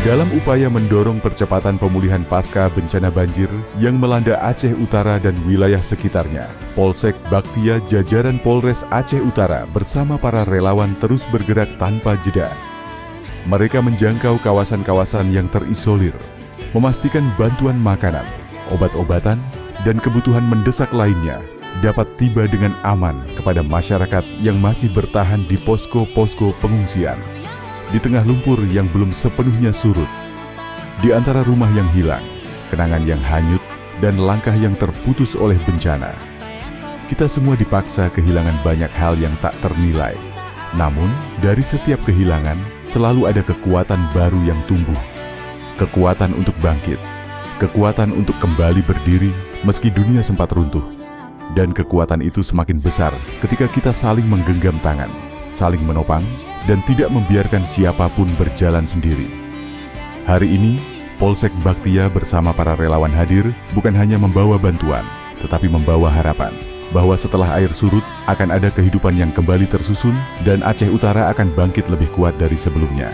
Dalam upaya mendorong percepatan pemulihan pasca bencana banjir yang melanda Aceh Utara dan wilayah sekitarnya, Polsek Baktia jajaran Polres Aceh Utara bersama para relawan terus bergerak tanpa jeda. Mereka menjangkau kawasan-kawasan yang terisolir, memastikan bantuan makanan, obat-obatan, dan kebutuhan mendesak lainnya dapat tiba dengan aman kepada masyarakat yang masih bertahan di posko-posko pengungsian. Di tengah lumpur yang belum sepenuhnya surut, di antara rumah yang hilang, kenangan yang hanyut, dan langkah yang terputus oleh bencana, kita semua dipaksa kehilangan banyak hal yang tak ternilai. Namun, dari setiap kehilangan, selalu ada kekuatan baru yang tumbuh. Kekuatan untuk bangkit, kekuatan untuk kembali berdiri meski dunia sempat runtuh. Dan kekuatan itu semakin besar ketika kita saling menggenggam tangan, saling menopang, dan tidak membiarkan siapapun berjalan sendiri. Hari ini, Polsek Baktia bersama para relawan hadir bukan hanya membawa bantuan, tetapi membawa harapan bahwa setelah air surut akan ada kehidupan yang kembali tersusun dan Aceh Utara akan bangkit lebih kuat dari sebelumnya.